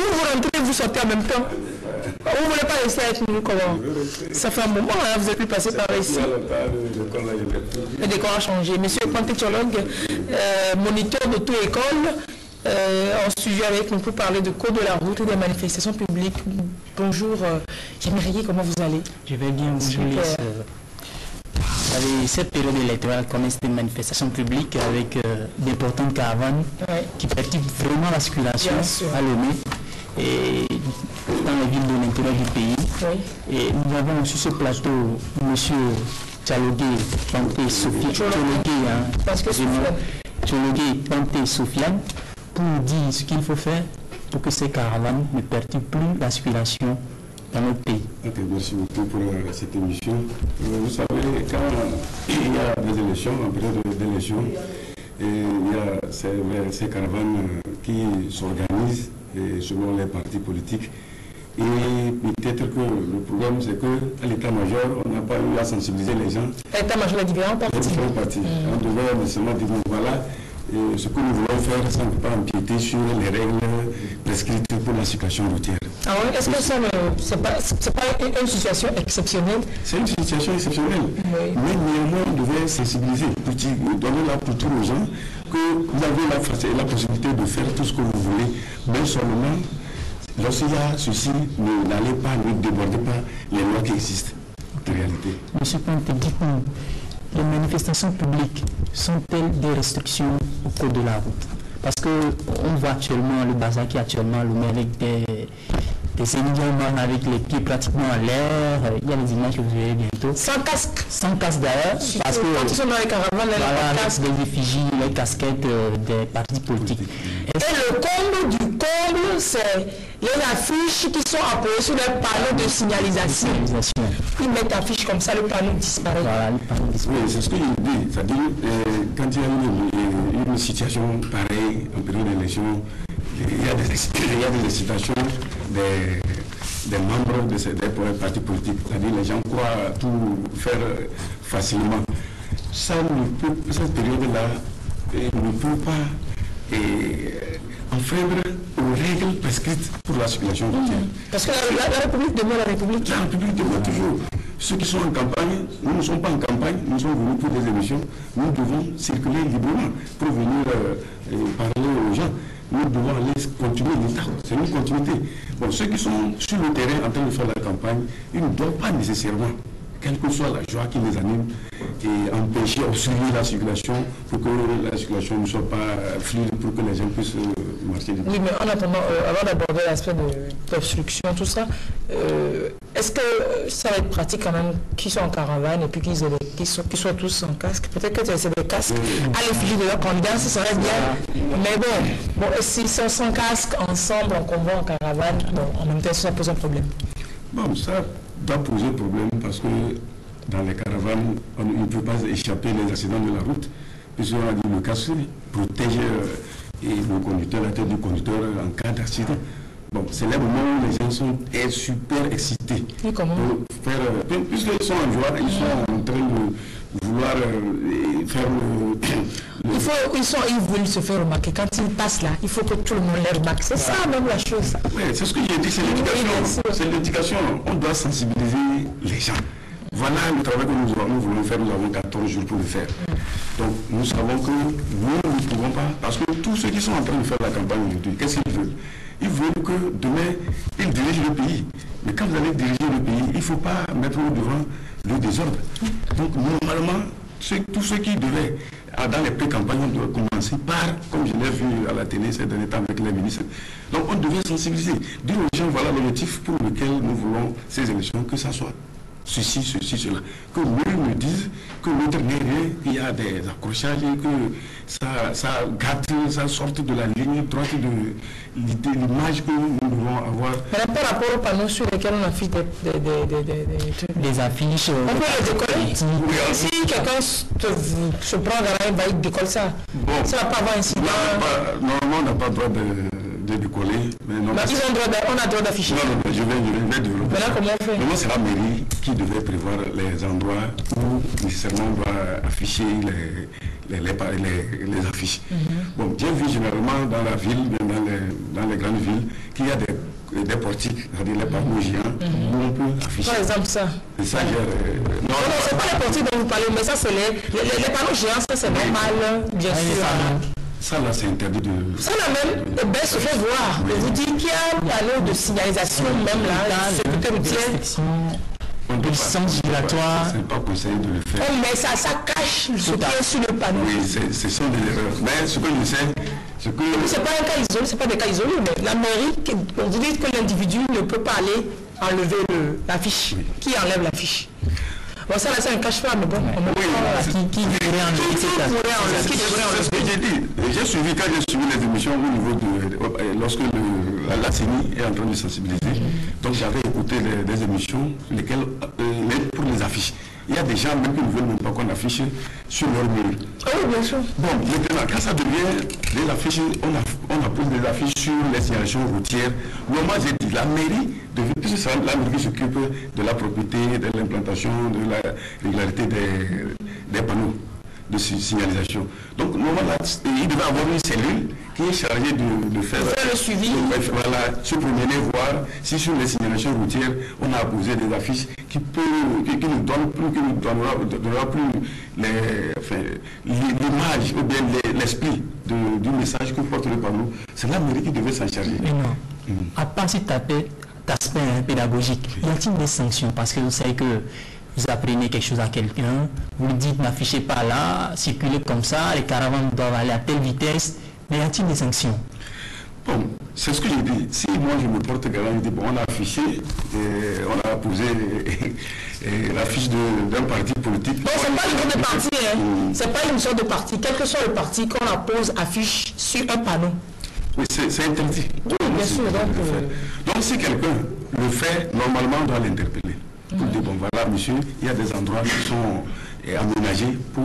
vous rentrez, vous sortez en même temps. Vous ne voulez pas rester avec nous comment? Ça fait un moment, hein, vous êtes plus passé par ici. Le décor a changé. Monsieur Pantétiologue, moniteur d'auto-école, en studio avec nous pour parler de code de la route et des manifestations publiques. Bonjour, Jean-Marie, comment vous allez? Je vais bien, bonjour. Cette période électorale commence des manifestations publiques avec d'importantes caravanes qui perturbent vraiment la circulation à Lomé et dans les villes de l'intérieur du pays. Et nous avons sur ce plateau M. Tchalogué Panté Sofiane pour nous dire ce qu'il faut faire pour que ces caravanes ne perturbent plus la circulation dans notre pays. Merci beaucoup pour cette émission. Vous savez, quand il y a des élections, en période d'élection, il y a ces caravanes qui s'organisent selon les partis politiques. Et peut-être que le problème, c'est qu'à l'état-major, on n'a pas eu à sensibiliser les gens. L'état-major des différents partis. On devait nécessairement dire, voilà, ce que nous voulons faire, ça ne peut pas empiéter sur les règles prescrites pour la circulation routière. Ah oui, est-ce que ça c'est pas une situation exceptionnelle? C'est une situation exceptionnelle. Oui. Mais néanmoins, on devait sensibiliser, pour donner la culture aux gens que vous avez la possibilité de faire tout ce que vous voulez, mais seulement, lorsqu'il y a ceci, n'allez pas, ne débordez pas les lois qui existent en réalité. Monsieur Panté, dites-nous, les manifestations publiques sont-elles des restrictions au code de la route? Parce qu'on voit actuellement le bazar qui est actuellement le avec des émigrants avec les pieds pratiquement en l'air. Il y a des images que vous verrez bientôt. Sans casque. Sans casque d'ailleurs. Parce que quand ils sont dans les caravanes, les casques, des effigies, les casquettes des partis politiques. Et le comble du comble, c'est les affiches qui sont appuyées sur les panneaux de signalisation. Ils mettent affiches comme ça, le panneau disparaît. Voilà, le panneau disparaît. Oui, c'est ce que je dis. C'est-à-dire, quand il y a une situation pareille en période d'élection, il y a des excitations des membres de ces partis politiques. C'est-à-dire, les gens croient tout faire facilement. Cette période-là ne peut pas enfreindre aux règles prescrites pour la circulation routière. Parce que la République demeure la République. La République demeure toujours. Ceux qui sont en campagne, nous ne sommes pas en campagne, nous sommes venus pour des émissions. Nous devons circuler librement pour venir parler aux gens. Nous devons aller continuer l'État. C'est une continuité. Bon, ceux qui sont sur le terrain en train de faire la campagne, ils ne doivent pas nécessairement, quelle que soit la joie qui les anime, et empêcher, obstruer la circulation pour que la circulation ne soit pas fluide, pour que les gens puissent marcher. Oui, mais en attendant, avant d'aborder l'aspect d'obstruction, tout ça, est-ce que ça va être pratique quand même qu'ils soient en caravane et puis qu'ils soient tous en casque? Peut-être que c'est des casques à l'effigie de leur candidat, ça serait bien. Mais bon s'ils sont sans casque ensemble, en convoi, en caravane, en même temps, ça pose un problème. Bon, ça doit poser problème parce que dans les caravanes, on ne peut pas échapper les accidents de la route, puisqu'on a dit le casque protège le conducteur, la tête du conducteur en cas d'accident. Bon, c'est là le moment où les gens sont super excités. Et comment? Puisqu'ils sont en joie, ils sont en train de vouloir faire ils veulent se faire remarquer. Quand ils passent là, il faut que tout le monde les remarque. C'est ça même la chose. Oui, c'est ce que j'ai dit, c'est l'éducation. C'est l'éducation. On doit sensibiliser les gens. Voilà le travail que nous voulons faire. Nous avons 14 jours pour le faire. Donc nous savons que nous ne pouvons pas, parce que tous ceux qui sont en train de faire la campagne aujourd'hui, qu'est-ce qu'ils veulent? Ils veulent que demain, ils dirigent le pays. Mais quand vous allez diriger le pays, il ne faut pas mettre devant le désordre. Donc normalement, tous ceux qui devaient, dans les pré-campagnes, on doit commencer par, comme je l'ai vu à la télé ces derniers temps avec les ministres. Donc on devait sensibiliser, dire aux gens, voilà l'objectif pour lequel nous voulons ces élections, que ça soit ceci, cela. Que nous me disent que l'autre n'est rien, qu'il y a des accrochages, que ça gâte, ça sorte de la ligne droite de l'image que nous devons avoir. Mais par rapport aux panneaux sur lesquels on affiche des affiches, on peut les décoller. Si quelqu'un se prend dans la main, il décolle ça. Bon. Ça ne va pas avoir incident. Normalement, on n'a pas le droit de décoller. Mais non, bah, on a le droit d'afficher. Non, je vais développer. Maintenant, comment on fait? Maintenant, c'est la mairie qui devait prévoir les endroits où nécessairement on doit afficher les affiches. Bon, j'ai vu généralement dans la ville, dans dans les grandes villes qu'il y a des portiques, c'est-à-dire les panneaux géants, où on peut afficher. Par exemple, ça. C'est ça, non, c'est pas les portiques dont vous parlez, mais ça, c'est les panneaux géants, ça, c'est normal, bien sûr. Ça, là, c'est interdit de... Ça, là, même, ben, se fait voir. Je vous dis qu'il y a un panneau de signalisation, même là, c'est peut-être de licence giratoire. Ce n'est pas conseillé de le faire. Oh, mais ça cache ce qui est sur le panneau. Oui, ce sont des erreurs. Mais ce que je sais, c'est que... C'est pas un cas isolé, c'est pas des cas isolés, mais la mairie, vous dites que l'individu ne peut pas aller enlever l'affiche. Oui. Qui enlève l'affiche? Bon, ça là, c'est un cache-pas, mais bon, qui devrait enlever cette affiche? C'est ce que j'ai dit. J'ai suivi, quand j'ai suivi les émissions au niveau de... Lorsque la CENI est en train de sensibiliser, donc j'avais écouté des émissions pour les affiches. Il y a des gens même qui ne veulent même pas qu'on affiche sur leur mur. Ah oui, bien sûr. Bon, maintenant, quand ça devient des affiches, on appose des affiches sur les signalisations routières. Moi, j'ai dit, la mairie, puisque c'est la mairie qui s'occupe de la propriété, de l'implantation, de la régularité des panneaux de signalisation. Donc, normalement, il devait avoir une cellule qui est chargée de faire le suivi. Voilà, se promener, voir si sur les signalisations routières, on a apposé des affiches qui ne donnera plus l'image ou bien l'esprit du message que porte le panneau. C'est la mairie qui devait s'en charger. Mais non. À part cet aspect pédagogique, y a-t-il des sanctions? Parce que vous savez que vous apprenez quelque chose à quelqu'un, vous lui dites n'affichez pas là, circulez comme ça, les caravanes doivent aller à telle vitesse, mais y a-t-il des sanctions? Bon, c'est ce que j'ai dit. Si moi je me porte garant, je dis bon, on a affiché, on a posé l'affiche d'un parti politique. Non, c'est pas une grande parti, hein. C'est pas une sorte de parti. Quel que soit le parti, qu'on la pose affiche sur un panneau. Oui, c'est interdit. Oui, bien sûr. Donc si quelqu'un le fait, normalement on doit l'interpeller. Pour dire, bon voilà monsieur, il y a des endroits qui sont aménagés pour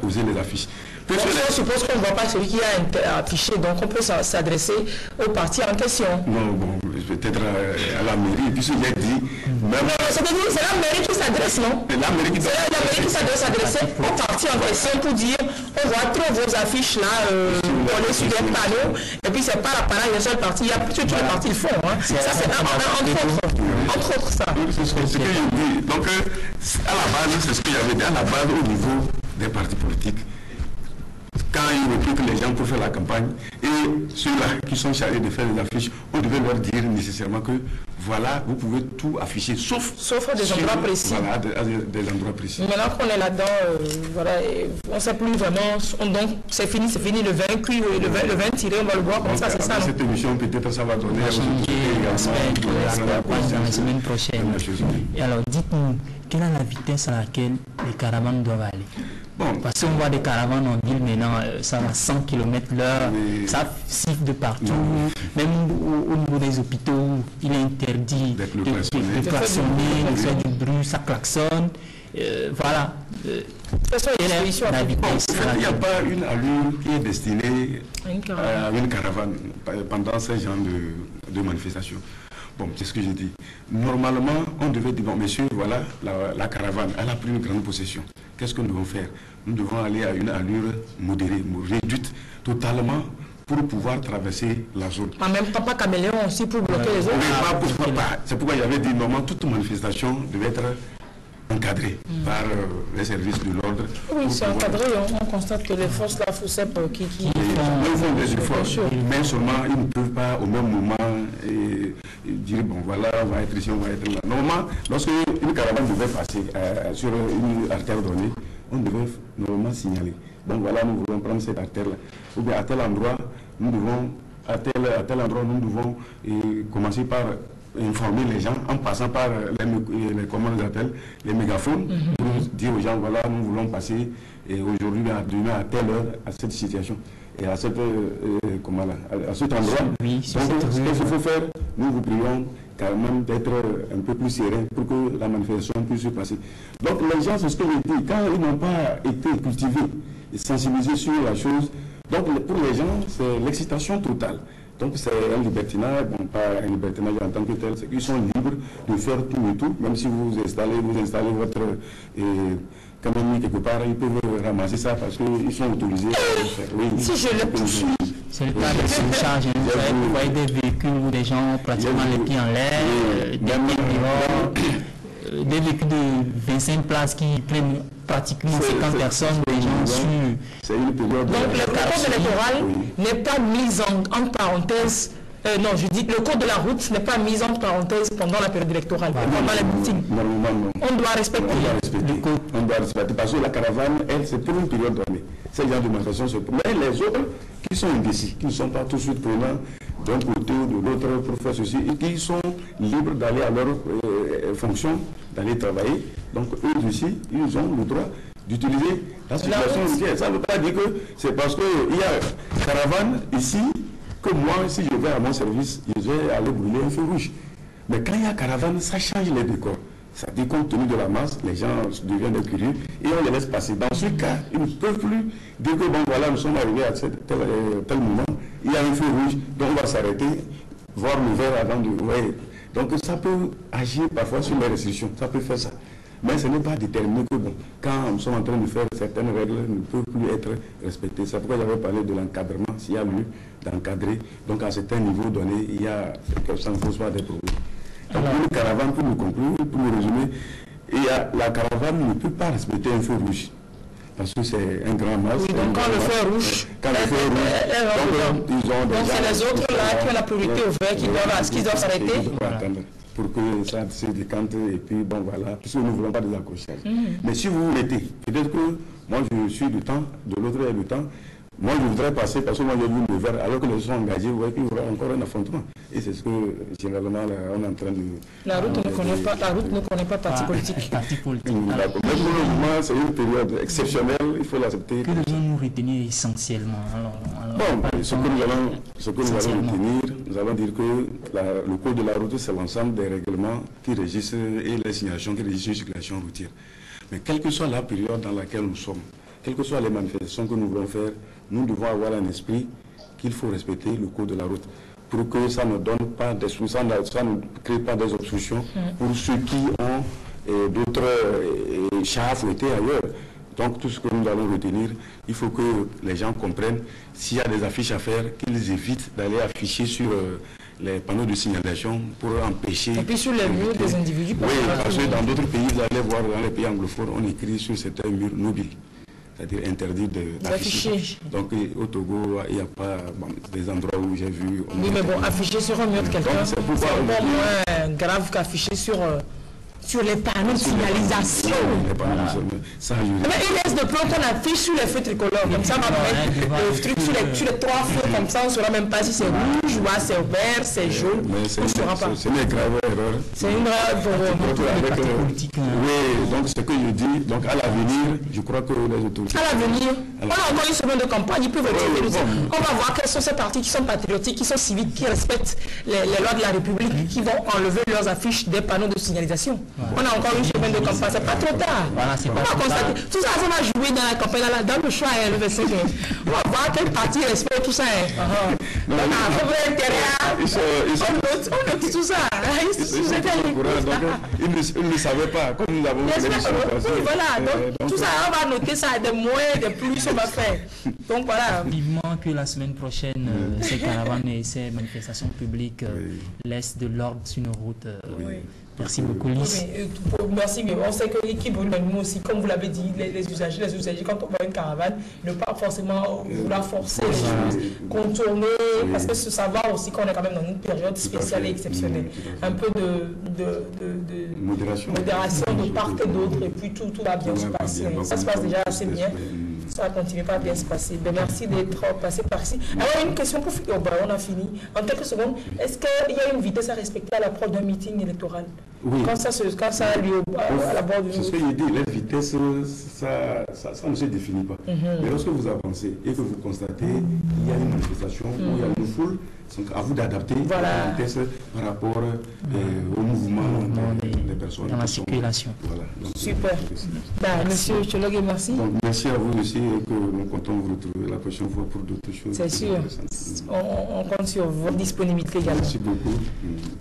poser les affiches. Donc, on suppose qu'on ne voit pas celui qui a affiché, donc on peut s'adresser au parti en question. Non, bon, peut-être à la mairie, puisque j'ai dit... Même... Non, c'est la mairie qui s'adresse, non? C'est la mairie qui s'adresse au parti en question pour dire, on voit trop vos affiches là, collées sur des panneaux, et puis c'est pas l'appareil d'un seul parti, il y a tous les partis le font. Hein. Ça, c'est entre autres ça. C'est ce que j'ai dit. Donc, à la base, c'est ce que j'avais dit, à la base, au niveau des partis politiques. Quand ils recrutent les gens pour faire la campagne, et ceux-là qui sont chargés de faire les affiches, on devait leur dire nécessairement que voilà, vous pouvez tout afficher, sauf des endroits précis. Voilà, des endroits précis. Maintenant qu'on est là-dedans, voilà, on ne sait plus vraiment, donc c'est fini le vin cuit, le vin tiré, on va le boire comme ça, c'est ça. Cette émission, peut-être ça va donner la semaine prochaine. Et alors, dites-nous, quelle est la vitesse à laquelle les caravanes doivent aller? Bon. Parce qu'on voit des caravanes en ville maintenant, ça va 100 km/h, ça siffle de partout, même au niveau des hôpitaux, il est interdit de klaxonner, de faire du bruit, ça klaxonne. Voilà. La vitesse. Il n'y a pas une allure qui est destinée à une caravane pendant ce genre de manifestation. Bon, c'est ce que j'ai dit. Normalement, on devait dire, bon, monsieur, voilà, la caravane, elle a pris une grande possession. Qu'est-ce que nous devons faire? Nous devons aller à une allure modérée, réduite totalement pour pouvoir traverser la zone. En même temps, pas caméléon aussi pour bloquer les autres. C'est pourquoi j'avais dit, normalement, toute manifestation devait être encadré par les services de l'ordre. Oui, c'est encadré. On constate que les forces, la FOSEP qui font des efforts, mais seulement ils ne peuvent pas au même moment dire bon voilà, on va être ici, on va être là. Normalement, lorsque une caravane devait passer sur une artère donnée, on devait normalement signaler. Donc voilà, nous voulons prendre cette artère-là. Ou bien à tel endroit, nous devons, à tel endroit, nous devons commencer par informer les gens en passant par les commandes d'appel, les mégaphones, pour dire aux gens, voilà, nous voulons passer aujourd'hui, demain, à telle heure, à cette situation. Et à, cet endroit, donc, ce qu'il faut faire, nous vous prions quand même d'être un peu plus serein pour que la manifestation puisse se passer. Donc les gens, c'est ce que je dis, quand ils n'ont pas été cultivés et sensibilisés sur la chose, donc pour les gens, c'est l'excitation totale. Donc c'est un libertinage, bon pas un libertinage en tant que tel, c'est qu'ils sont libres de faire tout et tout, même si vous installez votre caméra quelque part, ils peuvent ramasser ça parce qu'ils sont autorisés à le faire. Oui, si je le poursuis, C'est le cas de surcharge. Vous voyez des véhicules où des gens pratiquement les pieds en l'air, des pieds dehors, des véhicules de 25 places qui prennent pratiquement 50 personnes, des gens sur... C'est une période... Donc le code électoral n'est pas mis en parenthèse. Non, je dis que le code de la route n'est pas mis en parenthèse pendant la période électorale, pendant les meetings. Normalement, non. On doit respecter. On doit respecter parce que la caravane, elle, c'est pour une période donnée. C'est le genre de manifestation, c'est pour... Mais les autres qui sont indécis, qui ne sont pas tout de suite prenants d'un côté ou de l'autre pour faire ceci, et qui sont libres d'aller à leur fonction, d'aller travailler. Donc eux aussi, ils ont le droit d'utiliser la situation routière. Ça ne veut pas dire que c'est parce qu'il y a caravane ici, que moi, si je vais à mon service, je vais aller brûler un feu rouge. Mais quand il y a caravane, ça change les décors. Ça dit compte tenu de la masse, les gens deviennent curieux et on les laisse passer. Dans ce cas, ils ne peuvent plus dire que bon voilà, nous sommes arrivés à tel moment, il y a un feu rouge, donc on va s'arrêter, voir le verre avant de... Ouais. Donc ça peut agir parfois sur les restrictions, ça peut faire ça. Mais ce n'est pas déterminé que bon, quand nous sommes en train de faire certaines règles, ne peuvent plus être respectées. C'est pourquoi j'avais parlé de l'encadrement, s'il y a lieu d'encadrer. Donc à certains niveaux donnés, il y a, ça ne pose pas des problèmes. Donc pour une caravane, pour nous conclure, pour nous résumer, la caravane ne peut pas respecter un feu rouge. Parce que c'est un grand masque. Oui, donc quand le feu rouge, donc c'est les autres là qui ont la priorité au vert qui doivent s'arrêter. Pour que ça se décante et puis bon voilà, puisque nous ne voulons pas des accrochages. Mais si vous mettez, peut-être que moi je suis du temps, de l'autre il y a du temps, moi je voudrais passer parce que moi j'ai vu le vert, alors que les gens sont engagés, vous voyez qu'il y aura encore un affrontement. Et c'est ce que généralement on est en train de... La route ne connaît pas parti politique. Parti politique. Mais pour le moment, c'est une période exceptionnelle, il faut l'accepter. Que devons-nous retenir essentiellement bon, ce que nous allons retenir, nous allons dire que le code de la route, c'est l'ensemble des règlements qui régissent et les signalations qui régissent une circulation routière. Mais quelle que soit la période dans laquelle nous sommes, quelles que soient les manifestations que nous voulons faire, nous devons avoir un esprit qu'il faut respecter le code de la route pour que ça ne donne pas ça ne crée pas des obstructions pour ceux qui ont d'autres chats à fouetter ailleurs. Donc tout ce que nous allons retenir, il faut que les gens comprennent s'il y a des affiches à faire, qu'ils évitent d'aller afficher sur les panneaux de signalisation pour empêcher... Et puis sur les murs des individus. Oui, parce que dans d'autres pays, vous allez voir, dans les pays anglophones, on écrit sur certains murs « no-bill », c'est-à-dire interdit d'afficher. Donc au Togo, il n'y a pas des endroits où j'ai vu... Oui, mais bon, afficher sur un mur de quelqu'un, c'est beaucoup moins grave qu'afficher sur les panneaux de signalisation. Mais il laisse de plan qu'on affiche sur les feux tricolores. Comme ça, on va mettre le truc sur les trois feux, comme ça, on ne saura même pas si c'est rouge, ou c'est vert, c'est jaune. C'est une grave erreur. C'est une grave erreur. Oui, donc ce que je dis, donc à l'avenir, je crois que les autorités... À l'avenir, on a encore une semaine de campagne, ils peuvent retirer. On va voir quels sont ces partis qui sont patriotiques, qui sont civiques, qui respectent les lois de la République, qui vont enlever leurs affiches des panneaux de signalisation. On a encore une semaine de campagne, c'est pas trop tard. Voilà, on va constater. Tout ça, ça va jouer dans la campagne, dans le choix, le 25 mai. On va voir quel parti respecte tout ça. On note tout ça. Ils ne savaient pas, comme nous avons fait. Voilà, donc tout ça, on va noter ça, des moins, des plus, on va faire. Donc voilà. Vivement que la semaine prochaine, ces caravanes et ces manifestations publiques laissent de l'ordre sur nos routes. Merci beaucoup, Lys. Merci, mais on sait que l'équipe, nous aussi, comme vous l'avez dit, les usagers, quand on voit une caravane, ne pas forcément vouloir forcer les choses, contourner, parce que ce savoir aussi qu'on est quand même dans une période spéciale et exceptionnelle. Un peu de modération de part et d'autre, et puis tout va bien se passer. Ça se passe déjà assez bien. Ça va continuer pas bien se passer. Ben, merci d'être passé par ici. Alors, une question pour finir. On a fini. En quelques secondes, est-ce qu'il y a une vitesse à respecter à l'approche d'un meeting électoral? Oui. Quand ça a lieu à la bord du... C'est ce que je dis, la vitesse, ça ne se définit pas. Mais lorsque vous avancez et que vous constatez qu'il y a une manifestation où il y a une foule, Donc à vous d'adapter voilà. les tests par rapport au mouvement des personnes. Dans la circulation. Voilà. Donc, super. Monsieur Tchologue, merci. Donc, merci à vous aussi et que nous comptons vous retrouver la prochaine fois pour d'autres choses. C'est sûr. On compte sur votre disponibilité également. Merci beaucoup.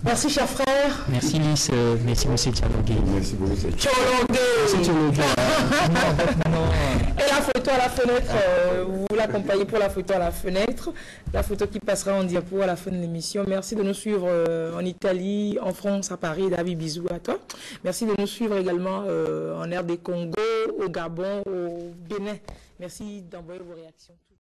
Merci, cher frère. Merci, Lys. Merci, monsieur Tchologue. Merci beaucoup. Tchologue. Et la photo à la fenêtre, vous l'accompagnez pour la photo à la fenêtre. La photo qui passera en diapo à la fin de l'émission. Merci de nous suivre en Italie, en France, à Paris. David, bisous à toi. Merci de nous suivre également en RD Congo, au Gabon, au Bénin. Merci d'envoyer vos réactions.